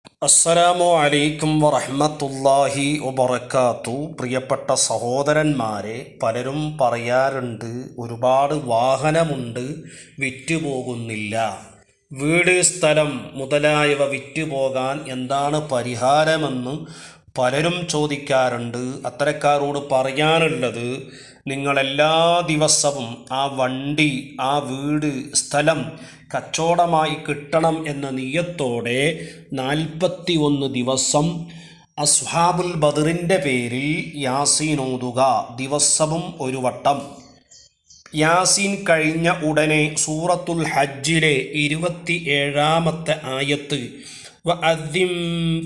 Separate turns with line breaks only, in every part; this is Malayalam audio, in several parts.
അസ്സലാമു അലൈക്കും വറഹ്മത്തുള്ളാഹി വബറകാത്തു. പ്രിയപ്പെട്ട സഹോദരന്മാരെ, പലരും പറയാറുണ്ട് ഒരുപാട് വാഹനമുണ്ട്, വിറ്റുപോകുന്നില്ല. വീട്, സ്ഥലം മുതലായവ വിറ്റുപോകാൻ എന്താണ് പരിഹാരമെന്ന് പലരും ചോദിക്കാറുണ്ട്. അത്തരക്കാരോട് പറയാനുള്ളത്, നിങ്ങളെല്ലാ ദിവസവും ആ വണ്ടി, ആ വീട്, സ്ഥലം കച്ചവടമായി കിട്ടണം എന്ന നിയ്യത്തോടെ 41 ദിവസം അസ്ഹാബുൽ ബദറിൻ്റെ പേരിൽ യാസീൻ ഓതുക. ദിവസവും ഒരു വട്ടം. യാസീൻ കഴിഞ്ഞ ഉടനെ സൂറത്തുൽ ഹജ്ജിലെ 27-ാമത്തെ ആയത്ത്, വഅദ്ദിം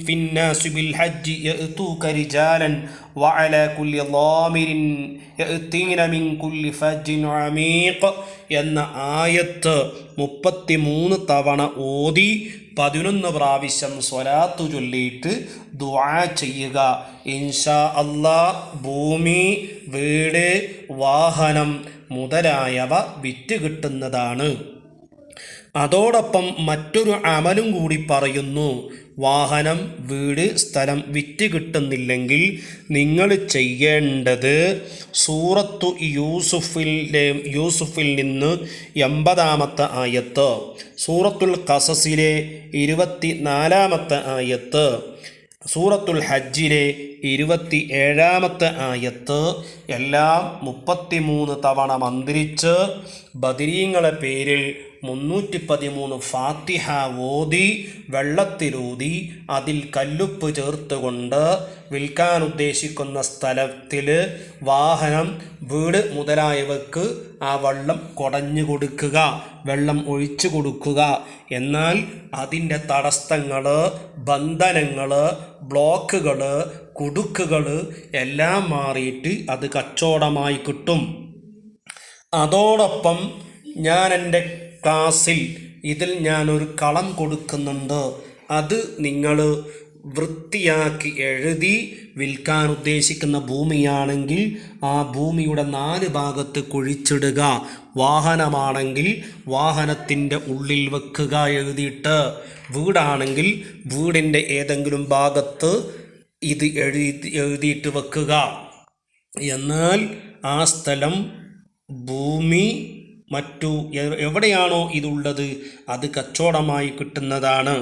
ഫിന്നാസി ബിൽ ഹജ്ജി യഅ്തൂക റിജാലൻ വഅലാ കുല്ലി ളാമിരിൻ യഅ്തീന മിൻ കുല്ലി ഫജ്ജിൻ അമീഖ് എന്ന ആയത്ത് 33 തവണ ഓതി 11 പ്രാവശ്യം സ്വലാത്തു ചൊല്ലിയിട്ട് ദുആ ചെയ്യുക. ഇൻഷാ അല്ലാഹ് ഭൂമി, വീട്, വാഹനം മുതലായവ വിറ്റ് കിട്ടുന്നതാണ്. അതോടൊപ്പം മറ്റൊരു അമലും കൂടി പറയുന്നു. വാഹനം, വീട്, സ്ഥലം വിറ്റ് കിട്ടുന്നില്ലെങ്കിൽ നിങ്ങൾ ചെയ്യേണ്ടത് സൂറത്തു യൂസുഫിൽ നിന്ന് 80-ാമത്തെ ആയത്ത്, സൂറത്തുൽ ഖസസിലെ 24-ാമത്തെ ആയത്ത്, സൂറത്തുൽ ഹജ്ജിലെ 27-ാമത്തെ ആയത്ത് എല്ലാം 33 തവണ മന്ത്രിച്ച് ബദരീങ്ങളെ പേരിൽ 313 ഫാത്തിഹ ഓതി വെള്ളത്തിലൂതി അതിൽ കല്ലുപ്പ് ചേർത്തുകൊണ്ട് വിൽക്കാൻ ഉദ്ദേശിക്കുന്ന സ്ഥലത്തിൽ വാഹനം, വീട് മുതലായവർക്ക് ആ വെള്ളം കുടഞ്ഞു കൊടുക്കുക, വെള്ളം ഒഴിച്ചു കൊടുക്കുക. എന്നാൽ അതിൻ്റെ തടസ്സങ്ങൾ, ബന്ധനങ്ങൾ, ബ്ലോക്കുകൾ, കുടുക്കുകൾ എല്ലാം മാറിയിട്ട് അത് കച്ചവടമായി കിട്ടും. അതോടൊപ്പം ഞാൻ എൻ്റെ ക്ലാസ്സിൽ ഇതിൽ ഞാനൊരു കളം കൊടുക്കുന്നുണ്ട്. അത് നിങ്ങൾ വൃത്തിയാക്കി എഴുതി വിൽക്കാൻ ഉദ്ദേശിക്കുന്ന ഭൂമിയാണെങ്കിൽ ആ ഭൂമിയുടെ 4 ഭാഗത്ത് കുഴിച്ചിടുക. വാഹനമാണെങ്കിൽ വാഹനത്തിൻ്റെ ഉള്ളിൽ വെക്കുക എഴുതിയിട്ട്. വീടാണെങ്കിൽ വീടിൻ്റെ ഏതെങ്കിലും ഭാഗത്ത് ഇത് എഴുതിയിട്ട് വെക്കുക. എന്നാൽ ആ സ്ഥലം, ഭൂമി, മറ്റു എവിടെയാണോ ഇതുള്ളത് അത് കച്ചവടമായി കിട്ടുന്നതാണ്.